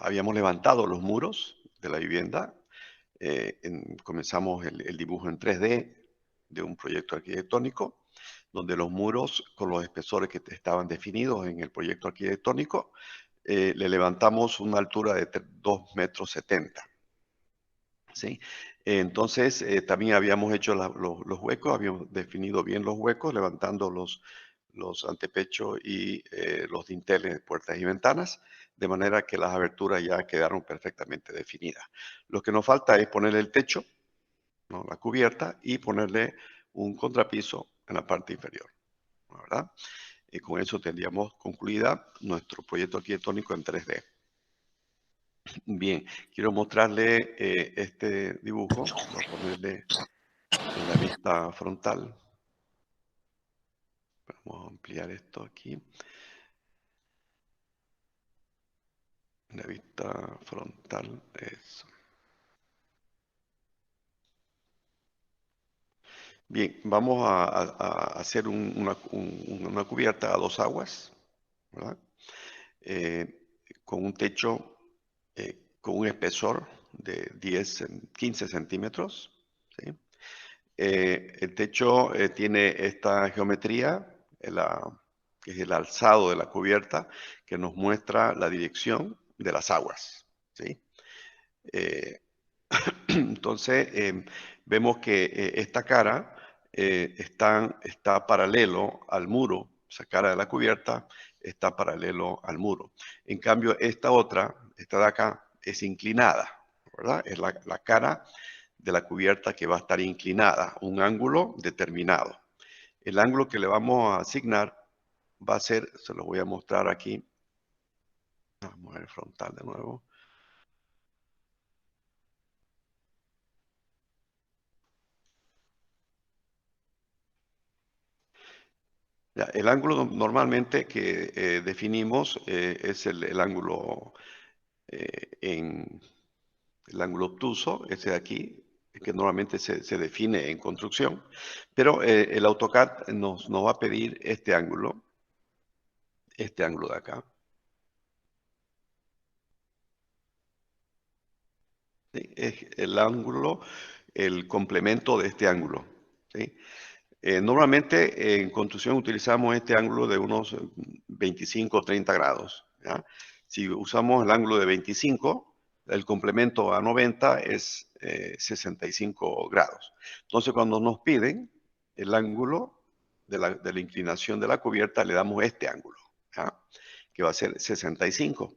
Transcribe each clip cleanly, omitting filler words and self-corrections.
habíamos levantado los muros de la vivienda. Comenzamos el dibujo en 3D de un proyecto arquitectónico, donde los muros con los espesores que estaban definidos en el proyecto arquitectónico, le levantamos una altura de 2,70 m. ¿Sí? Entonces, también habíamos hecho los huecos, habíamos definido bien los huecos, levantando los antepechos y los dinteles de puertas y ventanas, de manera que las aberturas ya quedaron perfectamente definidas. Lo que nos falta es ponerle el techo, ¿no?, la cubierta, y ponerle un contrapiso en la parte inferior, ¿verdad? Y con eso tendríamos concluida nuestro proyecto arquitectónico en 3D. Bien, quiero mostrarle este dibujo. Voy a ponerle en la vista frontal. Vamos a ampliar esto aquí. La vista frontal, eso. Bien, vamos a hacer una cubierta a 2 aguas, ¿verdad? Con un techo con un espesor de 15 centímetros, ¿sí? El techo tiene esta geometría, que es el alzado de la cubierta, que nos muestra la dirección de las aguas, ¿sí? Eh, entonces, vemos que esta cara está paralelo al muro, esa cara de la cubierta está paralelo al muro. En cambio, esta de acá, es inclinada, ¿verdad? Es la cara de la cubierta que va a estar inclinada, un ángulo determinado. El ángulo que le vamos a asignar va a ser, se lo voy a mostrar aquí. Vamos a ver frontal de nuevo. Ya, el ángulo normalmente que definimos es el ángulo el ángulo obtuso, ese de aquí, que normalmente se define en construcción, pero el AutoCAD nos va a pedir este ángulo de acá. ¿Sí? Es el ángulo, el complemento de este ángulo, ¿sí? Normalmente en construcción utilizamos este ángulo de unos 25 o 30 grados, ¿ya? Si usamos el ángulo de 25, el complemento a 90 es 65 grados. Entonces, cuando nos piden el ángulo de la inclinación de la cubierta, le damos este ángulo, ¿ya?, que va a ser 65.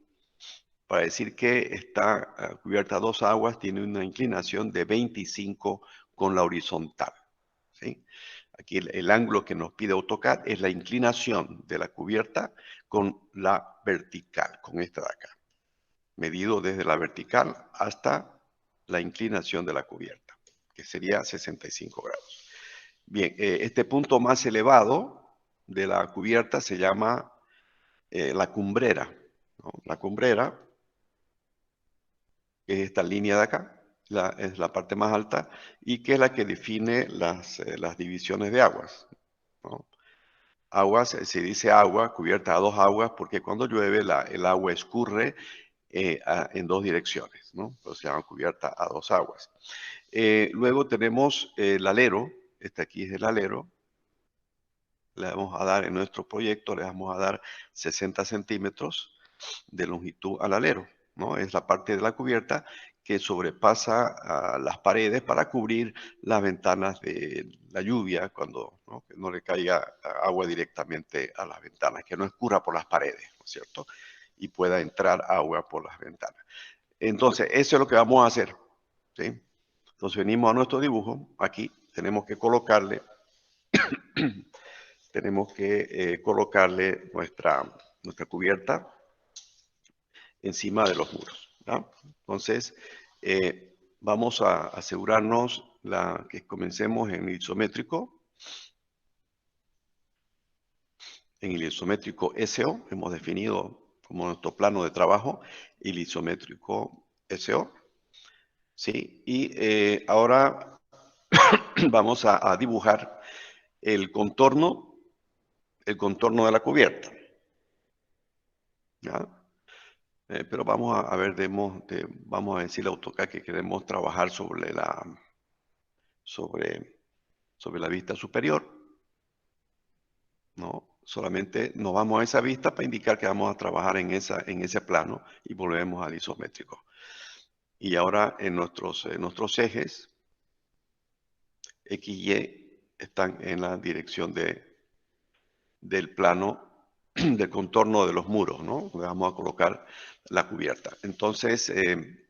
Para decir que esta cubierta a 2 aguas tiene una inclinación de 25 con la horizontal, ¿sí? Aquí el ángulo que nos pide AutoCAD es la inclinación de la cubierta con la vertical, con esta de acá, medido desde la vertical hasta la inclinación de la cubierta, que sería 65 grados. Bien, este punto más elevado de la cubierta se llama la cumbrera, ¿no? La cumbrera que es esta línea de acá, es la parte más alta, y que es la que define las divisiones de aguas, ¿no? Aguas, se dice agua, cubierta a 2 aguas, porque cuando llueve el agua escurre en 2 direcciones, ¿no? Entonces se llama cubierta a 2 aguas. Luego tenemos el alero, este aquí es el alero. Le vamos a dar en nuestro proyecto, le vamos a dar 60 centímetros de longitud al alero, ¿no? Es la parte de la cubierta que sobrepasa las paredes para cubrir las ventanas de la lluvia cuando, ¿no?, que no le caiga agua directamente a las ventanas, que no escurra por las paredes, ¿no es cierto?, y pueda entrar agua por las ventanas. Entonces, eso es lo que vamos a hacer, ¿sí? Entonces, venimos a nuestro dibujo. Aquí tenemos que colocarle nuestra cubierta encima de los muros, ¿ya? Entonces, vamos a asegurarnos que comencemos en el isométrico. En el isométrico SO hemos definido como nuestro plano de trabajo el isométrico SO, ¿sí? Y ahora vamos a dibujar el contorno de la cubierta, ¿ya? Pero vamos a ver, vamos a decirle a AutoCAD que queremos trabajar sobre la vista superior, ¿no? Solamente nos vamos a esa vista para indicar que vamos a trabajar en ese plano y volvemos al isométrico. Y ahora en nuestros ejes, X y Y están en la dirección del plano, del contorno de los muros, ¿no? Donde vamos a colocar la cubierta. Entonces,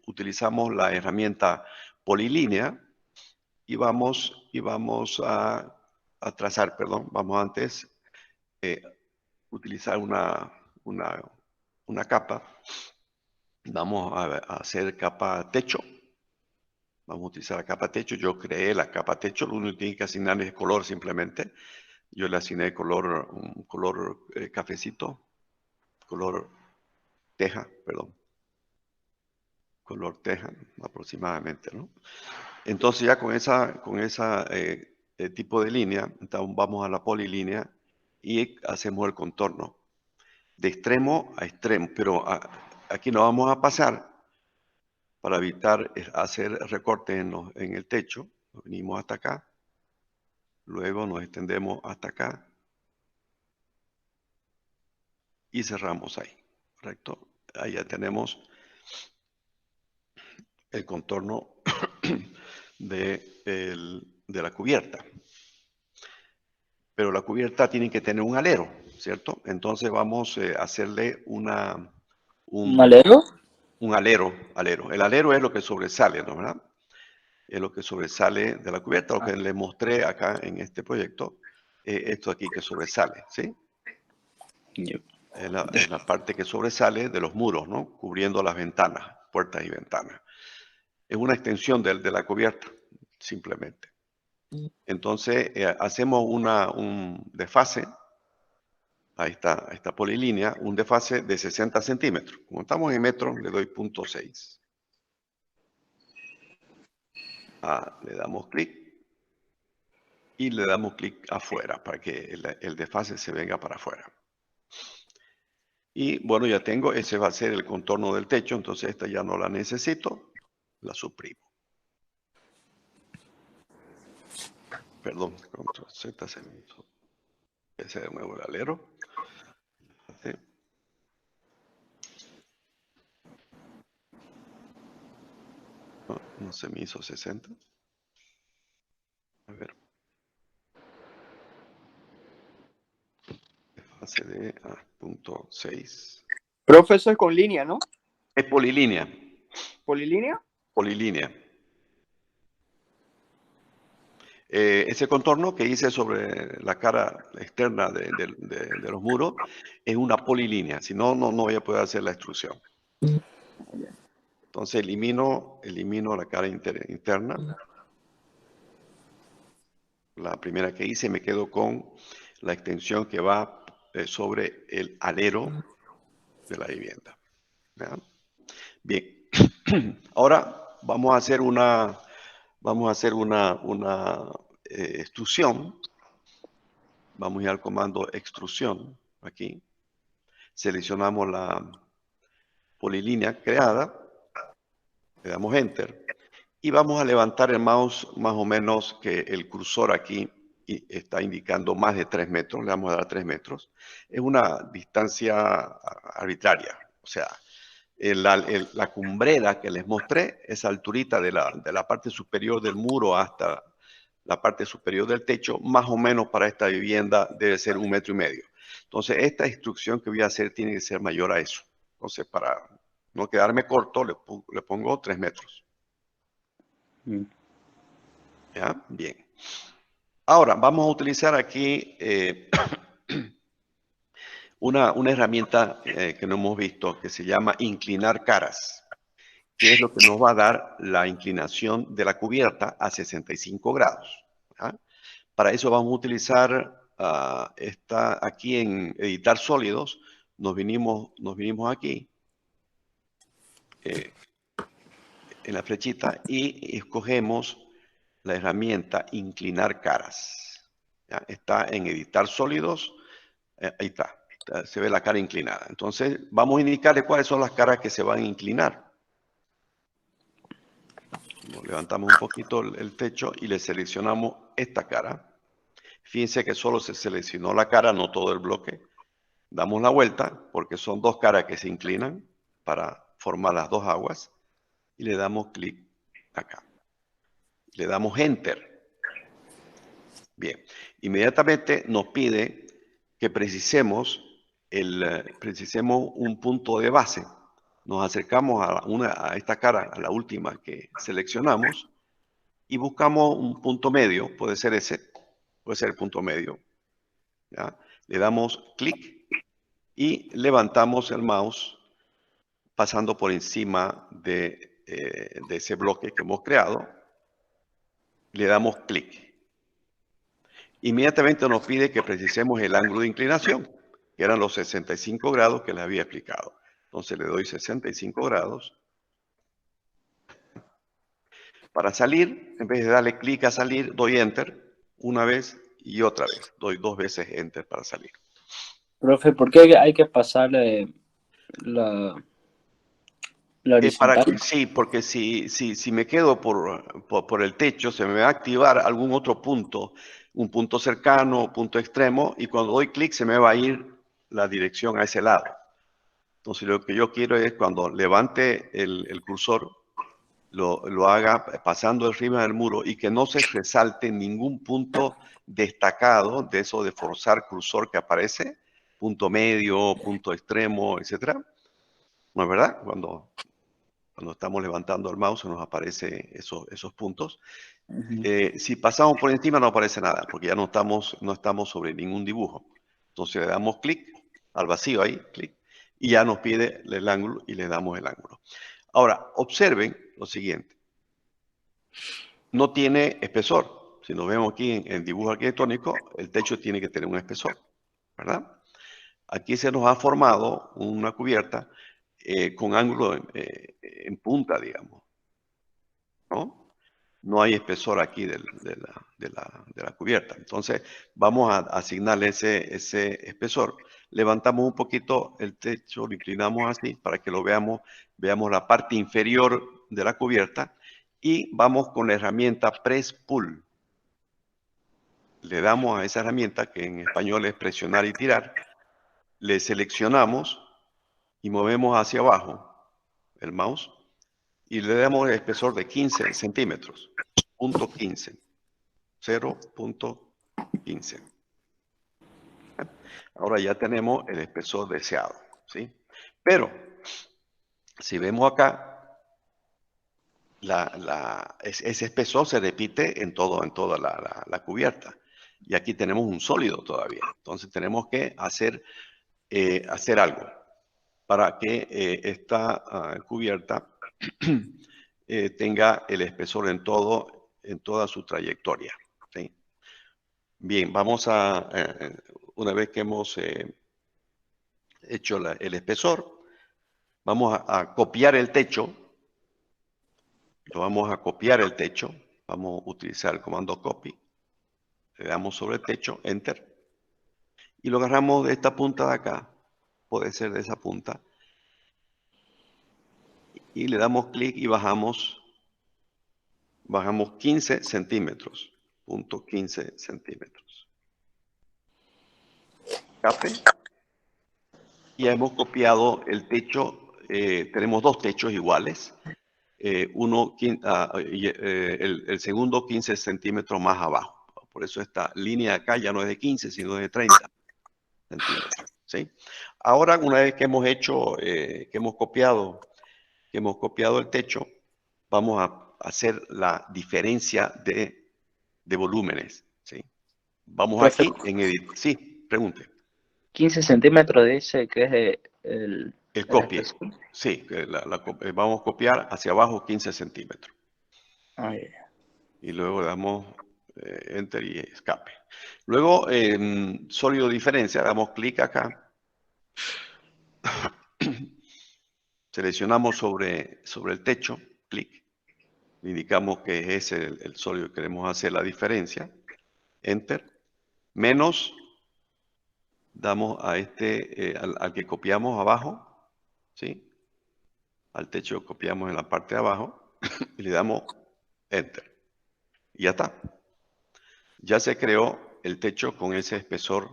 utilizamos la herramienta polilínea y vamos a trazar, perdón, vamos antes utilizar una capa. Vamos a hacer capa techo. Vamos a utilizar la capa techo. Yo creé la capa techo. Lo único que tiene que asignarle es color simplemente. Yo le asigné un color cafecito, color teja, perdón. Color teja aproximadamente, ¿no? Entonces ya con esa tipo de línea, entonces vamos a la polilínea y hacemos el contorno de extremo a extremo, pero aquí no vamos a pasar para evitar hacer recortes en el techo. Nos venimos hasta acá, luego nos extendemos hasta acá y cerramos ahí, ¿correcto? Ahí ya tenemos el contorno de la cubierta. Pero la cubierta tiene que tener un alero, ¿cierto? Entonces vamos a hacerle ¿Un alero? un alero. El alero es lo que sobresale, ¿no? ¿Verdad? Es lo que sobresale de la cubierta, lo que les mostré acá en este proyecto, esto aquí que sobresale, ¿sí? Yep. Es la parte que sobresale de los muros, ¿no? Cubriendo las ventanas, puertas y ventanas. Es una extensión de la cubierta, simplemente. Entonces, hacemos un desfase a esta polilínea, un desfase de 60 centímetros. Como estamos en metros, le doy 0.6. Le damos clic y le damos clic afuera para que el desfase se venga para afuera. Y bueno, ya tengo, ese va a ser el contorno del techo, entonces esta ya no la necesito, la suprimo. Perdón, control Z se me hizo. Ese de nuevo el alero. ¿Sí? No se me hizo 60. A ver. Desfase de 0.6. Profe, eso es con línea, ¿no? Es polilínea. ¿Polilínea? Polilínea. Ese contorno que hice sobre la cara externa de los muros es una polilínea, si no, no voy a poder hacer la extrusión. Entonces elimino la cara interna. La primera que hice, me quedo con la extensión que va sobre el alero de la vivienda. ¿Ya? Bien, ahora vamos a hacer una extrusión. Vamos a ir al comando extrusión aquí. Seleccionamos la polilínea creada, le damos enter y vamos a levantar el mouse más o menos que el cursor aquí está indicando más de 3 metros, le vamos a dar 3 metros. Es una distancia arbitraria, o sea, la cumbrera que les mostré, esa alturita de la parte superior del muro hasta la parte superior del techo, más o menos para esta vivienda debe ser 1,5 metros. Entonces, esta instrucción que voy a hacer tiene que ser mayor a eso. Entonces, para no quedarme corto, le pongo 3 metros. ¿Ya? Bien. Ahora, vamos a utilizar aquí una herramienta que no hemos visto, que se llama inclinar caras, que es lo que nos va a dar la inclinación de la cubierta a 65 grados. ¿Ya? Para eso vamos a utilizar aquí en editar sólidos, nos vinimos aquí en la flechita y escogemos la herramienta inclinar caras. ¿Ya? Está en editar sólidos, ahí está. se ve la cara inclinada. Entonces, vamos a indicarle cuáles son las caras que se van a inclinar. Nos levantamos un poquito el techo y le seleccionamos esta cara. Fíjense que solo se seleccionó la cara, no todo el bloque. Damos la vuelta porque son dos caras que se inclinan para formar las dos aguas y le damos clic acá. Le damos Enter. Bien, inmediatamente nos pide que precisemos un punto de base. Nos acercamos a esta cara, a la última que seleccionamos, y buscamos un punto medio, puede ser ese, puede ser el punto medio. ¿Ya? Le damos clic y levantamos el mouse pasando por encima de ese bloque que hemos creado. Le damos clic. Inmediatamente nos pide que precisemos el ángulo de inclinación, que eran los 65 grados que les había explicado. Entonces le doy 65 grados. Para salir, en vez de darle clic a salir, doy Enter una vez y otra vez. Doy 2 veces Enter para salir. Profe, ¿por qué hay que pasar la horizontal? Sí, porque si me quedo por el techo, se me va a activar algún otro punto, un punto cercano, punto extremo, y cuando doy clic se me va a ir la dirección a ese lado. Entonces lo que yo quiero es cuando levante el cursor, lo haga pasando encima del muro y que no se resalte ningún punto destacado de eso de forzar cursor que aparece, punto medio, punto extremo, etcétera. ¿No es verdad? Cuando estamos levantando el mouse nos aparece esos puntos. Si pasamos por encima no aparece nada, porque ya no estamos sobre ningún dibujo. Entonces le damos clic al vacío ahí, clic, y ya nos pide el ángulo y le damos el ángulo. Ahora, observen lo siguiente. No tiene espesor. Si nos vemos aquí en dibujo arquitectónico, el techo tiene que tener un espesor, ¿verdad? Aquí se nos ha formado una cubierta con ángulo en punta, digamos, ¿no? No hay espesor aquí de la cubierta. Entonces, vamos a asignarle ese espesor. Levantamos un poquito el techo, lo inclinamos así para que lo veamos la parte inferior de la cubierta y vamos con la herramienta Press Pull. Le damos a esa herramienta, que en español es presionar y tirar, le seleccionamos y movemos hacia abajo el mouse y le damos el espesor de 15 centímetros, punto 15, 0.15. Ahora ya tenemos el espesor deseado, ¿sí? Pero, si vemos acá, ese espesor se repite en toda la cubierta. Y aquí tenemos un sólido todavía. Entonces tenemos que hacer algo para que esta cubierta tenga el espesor en toda su trayectoria. ¿Sí? Bien, vamos una vez que hemos hecho el espesor, vamos a copiar el techo. Lo vamos a copiar el techo. Vamos a utilizar el comando copy. Le damos sobre el techo, enter. Y lo agarramos de esta punta de acá. Puede ser de esa punta. Y le damos clic y bajamos 15 centímetros. Punto 15 centímetros. Escape. Y hemos copiado el techo. Tenemos dos techos iguales. El segundo 15 centímetros más abajo. Por eso esta línea acá ya no es de 15, sino de 30 centímetros. ¿Sí? Ahora, una vez que hemos hecho, que hemos copiado el techo, vamos a hacer la diferencia de volúmenes. ¿Sí? Vamos Profe, aquí en edit. Sí, pregunte. 15 centímetros dice que es El copie. Sí, vamos a copiar hacia abajo 15 centímetros. Y luego le damos enter y escape. Luego, sólido diferencia, damos clic acá. Seleccionamos sobre el techo, clic. Indicamos que es el sólido que queremos hacer la diferencia. Enter. Menos damos a al que copiamos abajo, ¿sí? Al techo copiamos en la parte de abajo y le damos Enter. Y ya está. Ya se creó el techo con ese espesor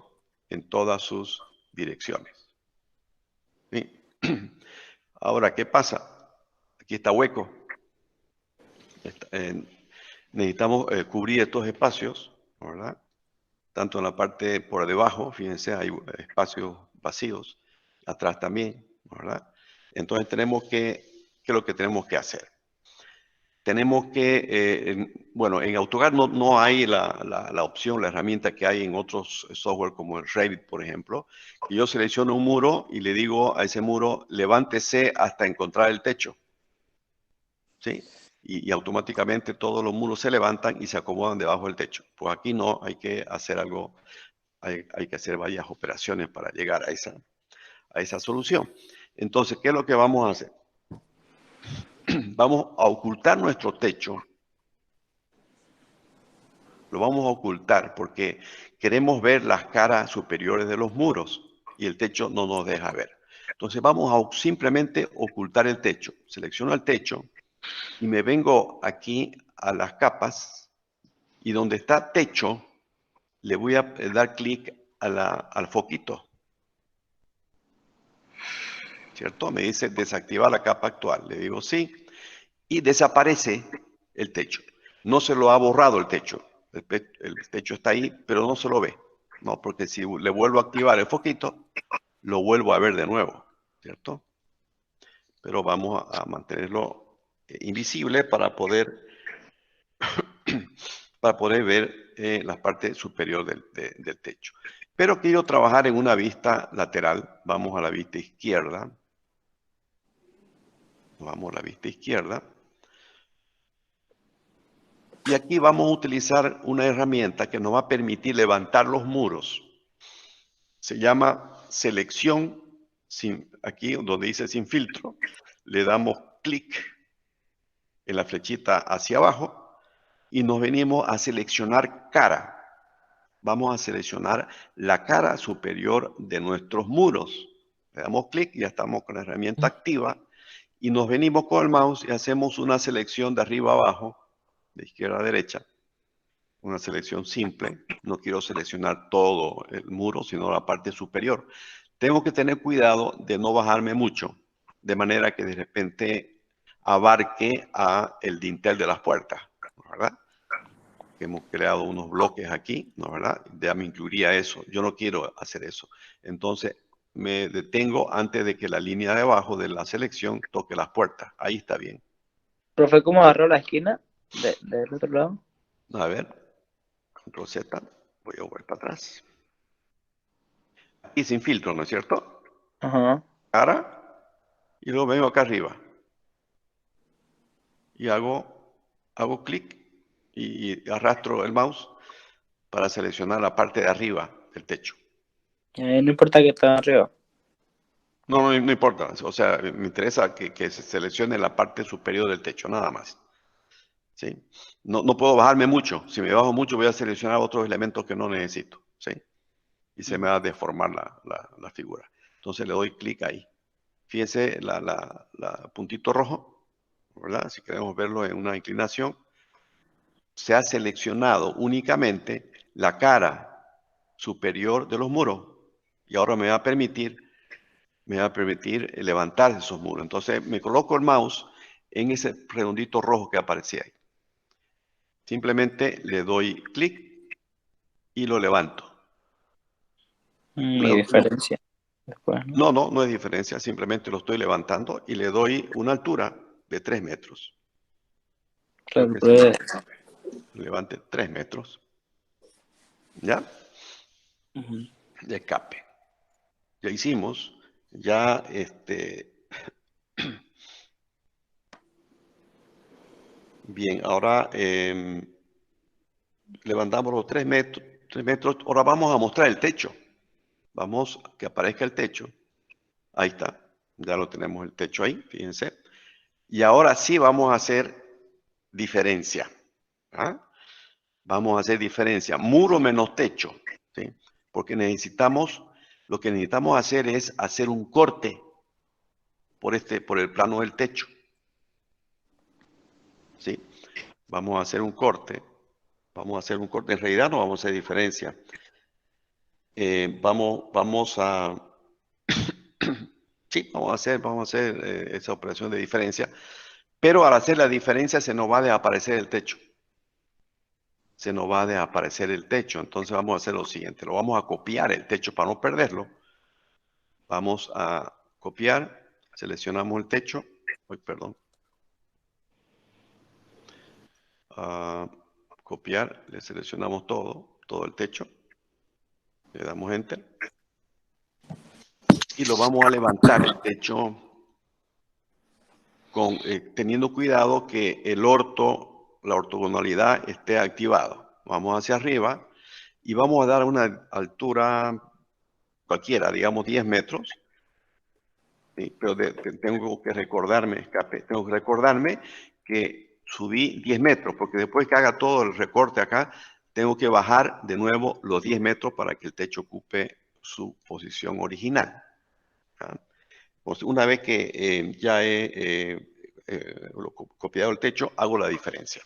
en todas sus direcciones. ¿Sí? Ahora, ¿qué pasa? Aquí está hueco. Necesitamos cubrir estos espacios, ¿verdad? Tanto en la parte por debajo, fíjense, hay espacios vacíos, atrás también, ¿verdad? Entonces tenemos ¿qué es lo que tenemos que hacer? Tenemos que, bueno, en AutoCAD no hay la opción, la herramienta que hay en otros software como el Revit, por ejemplo. Y yo selecciono un muro y le digo a ese muro, levántese hasta encontrar el techo. ¿Sí? Y automáticamente todos los muros se levantan y se acomodan debajo del techo. Pues aquí no, hay que hacer algo, hay que hacer varias operaciones para llegar a esa solución. Entonces, ¿qué es lo que vamos a hacer? Vamos a ocultar nuestro techo. Lo vamos a ocultar porque queremos ver las caras superiores de los muros y el techo no nos deja ver. Entonces vamos a simplemente ocultar el techo. Selecciono el techo y me vengo aquí a las capas y donde está techo le voy a dar clic al foquito. ¿Cierto? Me dice desactivar la capa actual. Le digo sí y desaparece el techo. No se lo ha borrado el techo. El techo está ahí, pero no se lo ve. No, porque si le vuelvo a activar el foquito, lo vuelvo a ver de nuevo, ¿cierto? Pero vamos a mantenerlo invisible para poder ver la parte superior del techo. Pero quiero trabajar en una vista lateral. Vamos a la vista izquierda. Vamos a la vista izquierda. Y aquí vamos a utilizar una herramienta que nos va a permitir levantar los muros. Se llama selección, aquí donde dice sin filtro, le damos clic en la flechita hacia abajo y nos venimos a seleccionar cara. Vamos a seleccionar la cara superior de nuestros muros. Le damos clic y ya estamos con la herramienta activa y nos venimos con el mouse y hacemos una selección de arriba a abajo, de izquierda a derecha. Una selección simple. No quiero seleccionar todo el muro, sino la parte superior. Tengo que tener cuidado de no bajarme mucho, de manera que de repente abarque a el dintel de las puertas, ¿verdad? Hemos creado unos bloques aquí, ¿no? ¿Verdad? Ya me incluiría eso. Yo no quiero hacer eso. Entonces, me detengo antes de que la línea de abajo de la selección toque las puertas. Ahí está bien. Profe, ¿cómo agarró la esquina del otro lado? A ver, Control Z. Voy a volver para atrás. Aquí sin filtro, ¿no es cierto? Ajá. Cara. Y luego vengo acá arriba. Y hago clic y arrastro el mouse para seleccionar la parte de arriba del techo. No importa que está arriba. No importa. O sea, me interesa que se seleccione la parte superior del techo, nada más. ¿Sí? No puedo bajarme mucho. Si me bajo mucho, voy a seleccionar otros elementos que no necesito. ¿Sí? Y se me va a deformar la figura. Entonces le doy clic ahí. Fíjense la puntito rojo, ¿verdad? Si queremos verlo en una inclinación, se ha seleccionado únicamente la cara superior de los muros y ahora me va a permitir levantar esos muros. Entonces me coloco el mouse en ese redondito rojo que aparecía ahí. Simplemente le doy clic y lo levanto. Mi diferencia. Después, ¿no? No es diferencia, simplemente lo estoy levantando y le doy una altura de 3 metros. Creo que levante 3 metros. ¿Ya? De escape. Ya hicimos, ya bien, ahora levantamos los 3 metros, ahora vamos a mostrar el techo. Vamos a que aparezca el techo. Ahí está, ya lo tenemos el techo ahí, fíjense. Y ahora sí vamos a hacer diferencia. ¿Ah? Vamos a hacer diferencia, muro menos techo, ¿sí? Porque necesitamos Lo que necesitamos hacer es hacer un corte por el plano del techo. ¿Sí? Vamos a hacer un corte. Vamos a hacer un corte. En realidad no vamos a hacer diferencia. Vamos a... sí, vamos a hacer esa operación de diferencia. Pero al hacer la diferencia se nos va a desaparecer el techo. Se nos va a desaparecer el techo. Entonces vamos a hacer lo siguiente. Lo vamos a copiar el techo para no perderlo. Vamos a copiar. Seleccionamos el techo. Perdón. Copiar. Le seleccionamos todo el techo. Le damos Enter. Y lo vamos a levantar el techo teniendo cuidado que la ortogonalidad esté activado. Vamos hacia arriba y vamos a dar una altura cualquiera, digamos 10 metros. ¿Sí? Pero tengo que recordarme que subí 10 metros, porque después que haga todo el recorte acá, tengo que bajar de nuevo los 10 metros para que el techo ocupe su posición original. ¿Ah? Pues una vez que ya he copiado el techo, hago la diferencia.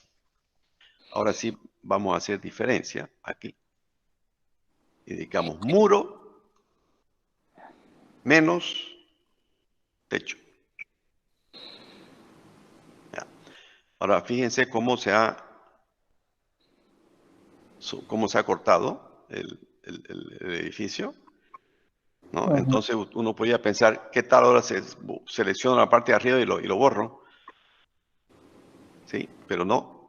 Ahora sí, vamos a hacer diferencia aquí. Indicamos muro menos techo. Ya. Ahora fíjense cómo se ha cortado el edificio, ¿no? Ajá. Entonces uno podría pensar, ¿qué tal ahora selecciono la parte de arriba y lo borro? ¿Sí? Pero no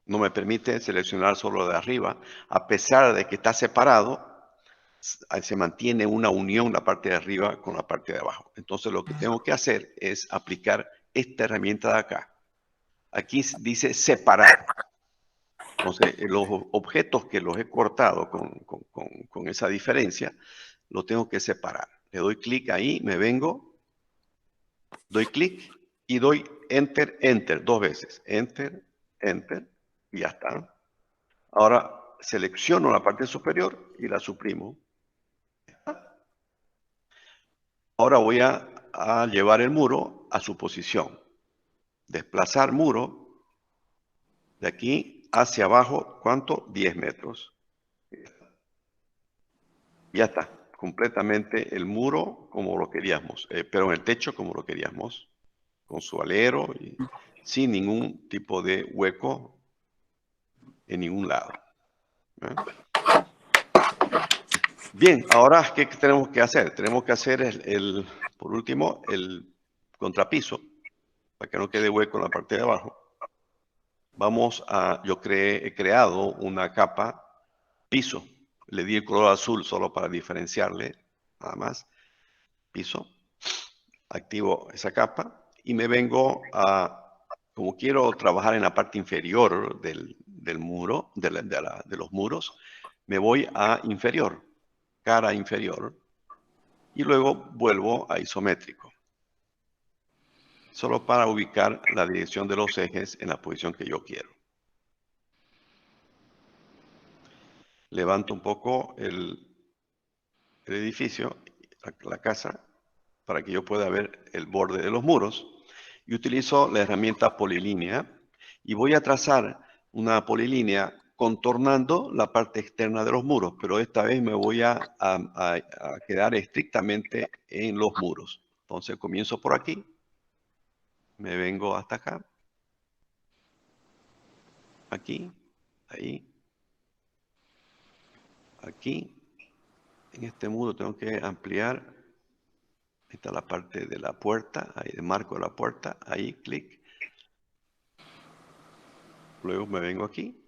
me permite seleccionar solo de arriba, a pesar de que está separado. Se mantiene una unión la parte de arriba con la parte de abajo. Entonces lo que tengo que hacer es aplicar esta herramienta de acá. Aquí dice separar. Entonces los objetos que los he cortado con esa diferencia, los tengo que separar. Le doy clic ahí, me vengo, doy clic y doy Enter, Enter, 2 veces. Enter, Enter, y ya está. Ahora selecciono la parte superior y la suprimo. Ahora voy a llevar el muro a su posición. Desplazar muro de aquí hacia abajo, ¿cuánto? 10 metros. Ya está, completamente el muro como lo queríamos, pero en el techo como lo queríamos, con su alero y sin ningún tipo de hueco en ningún lado. ¿Eh? Bien, ahora, ¿qué tenemos que hacer? Tenemos que hacer por último, el contrapiso, para que no quede hueco en la parte de abajo. Yo he creado una capa piso. Le di el color azul solo para diferenciarle, nada más. Piso. Activo esa capa y me vengo como quiero trabajar en la parte inferior del muro, de los muros, me voy a inferior, cara inferior, y luego vuelvo a isométrico. Solo para ubicar la dirección de los ejes en la posición que yo quiero. Levanto un poco el edificio, la casa, para que yo pueda ver el borde de los muros. Y utilizo la herramienta polilínea y voy a trazar una polilínea contornando la parte externa de los muros, pero esta vez me voy a quedar estrictamente en los muros. Entonces comienzo por aquí, me vengo hasta acá, aquí, ahí, aquí. En este muro tengo que ampliar. Esta es la parte de la puerta, ahí el marco de la puerta, ahí, clic. Luego me vengo aquí,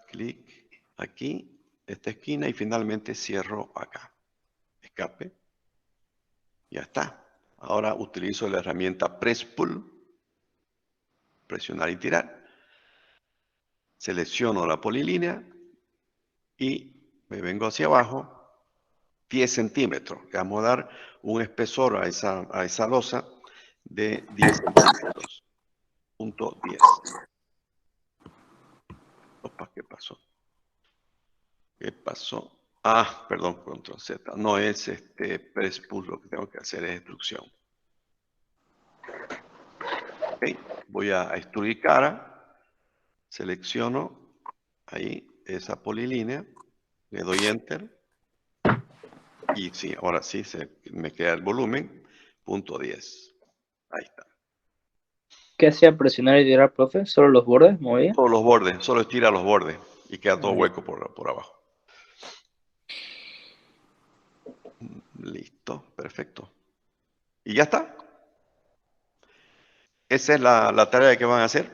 clic aquí, esta esquina y finalmente cierro acá. Escape. Ya está. Ahora utilizo la herramienta Press Pull. Presionar y tirar. Selecciono la polilínea y me vengo hacia abajo 10 centímetros. Le vamos a dar un espesor a esa losa de 10 centímetros. Punto 10. Opa, ¿qué pasó? ¿Qué pasó? Perdón, control Z. No es press push, lo que tengo que hacer es extrusión. Ok, voy a extruir cara, selecciono ahí esa polilínea, le doy enter y sí, ahora sí me queda el volumen, punto 10. Ahí está. ¿Qué hacía presionar y tirar, profe? ¿Solo los bordes movía? Todos los bordes, solo estira los bordes y queda todo hueco por abajo. Listo, perfecto. Y ya está. Esa es la tarea que van a hacer.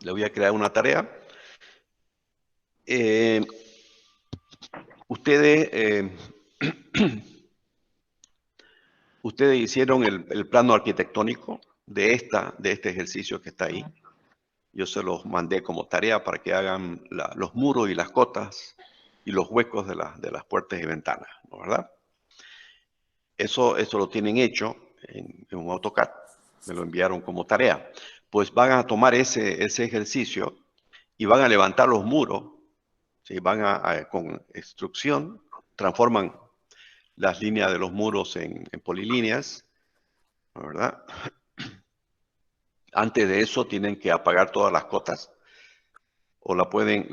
Le voy a crear una tarea. Ustedes hicieron el plano arquitectónico de este ejercicio que está ahí. Yo se los mandé como tarea para que hagan los muros y las cotas y los huecos de las puertas y ventanas, ¿no? ¿Verdad? Eso lo tienen hecho en un AutoCAD. Me lo enviaron como tarea. Pues van a tomar ese ejercicio y van a levantar los muros. ¿Sí? Van con extrusión, transforman las líneas de los muros en polilíneas, ¿no? ¿Verdad? Antes de eso tienen que apagar todas las cotas o la pueden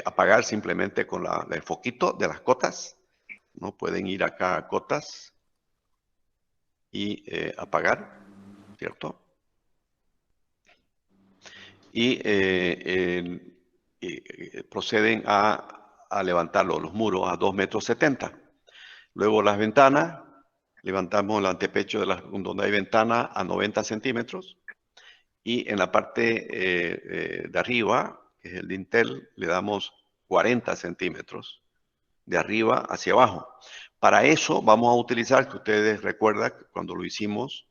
apagar simplemente con el foquito de las cotas. ¿No? Pueden ir acá a cotas y apagar, ¿cierto? Y proceden a levantar los muros a 2,70 m. Luego las ventanas, levantamos el antepecho donde hay ventana a 90 centímetros. Y en la parte de arriba, que es el dintel, le damos 40 centímetros de arriba hacia abajo. Para eso vamos a utilizar, que ustedes recuerdan cuando lo hicimos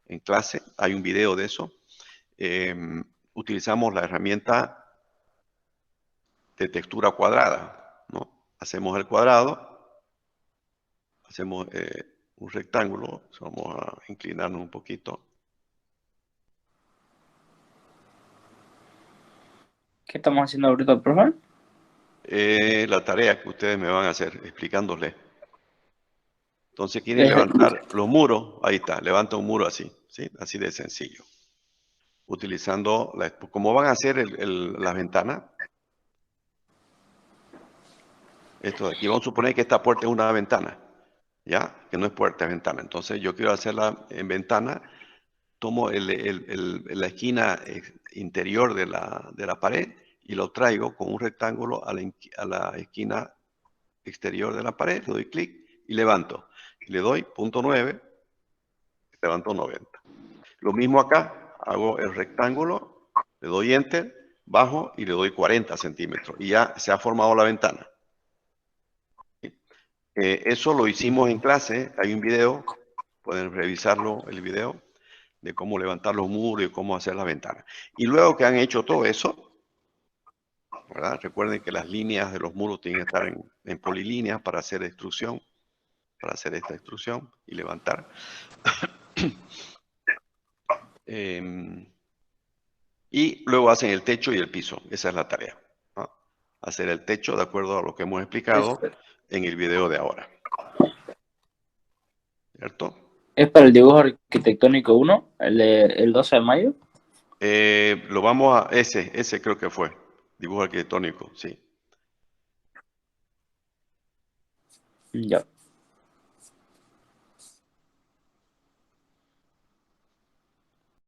en clase, hay un video de eso, utilizamos la herramienta de textura cuadrada, ¿no? Hacemos el cuadrado, hacemos un rectángulo, vamos a inclinarnos un poquito. ¿Qué estamos haciendo ahorita, profe? La tarea que ustedes me van a hacer, explicándoles. Entonces quieren levantar los muros, ahí está, levanta un muro así, ¿sí? Así de sencillo. Utilizando, como van a hacer las ventanas, esto de aquí, vamos a suponer que esta puerta es una ventana, ¿ya? Que no es puerta, es ventana. Entonces yo quiero hacerla en ventana, tomo la esquina interior de la pared y lo traigo con un rectángulo a la esquina exterior de la pared, le doy clic y levanto. Y le doy punto 9, levanto 90. Lo mismo acá, hago el rectángulo, le doy enter, bajo y le doy 40 centímetros. Y ya se ha formado la ventana. Eso lo hicimos en clase, hay un video, pueden revisarlo, el video, de cómo levantar los muros y cómo hacer la ventana. Y luego que han hecho todo eso, ¿verdad? Recuerden que las líneas de los muros tienen que estar en polilíneas para hacer extrusión, para hacer esta extrusión y levantar. Y luego hacen el techo y el piso. Esa es la tarea, ¿no? Hacer el techo de acuerdo a lo que hemos explicado en el video de ahora. ¿Cierto? ¿Es para el dibujo arquitectónico 1, el 12 de mayo? Lo vamos a... Ese creo que fue. Dibujo arquitectónico, sí. Ya.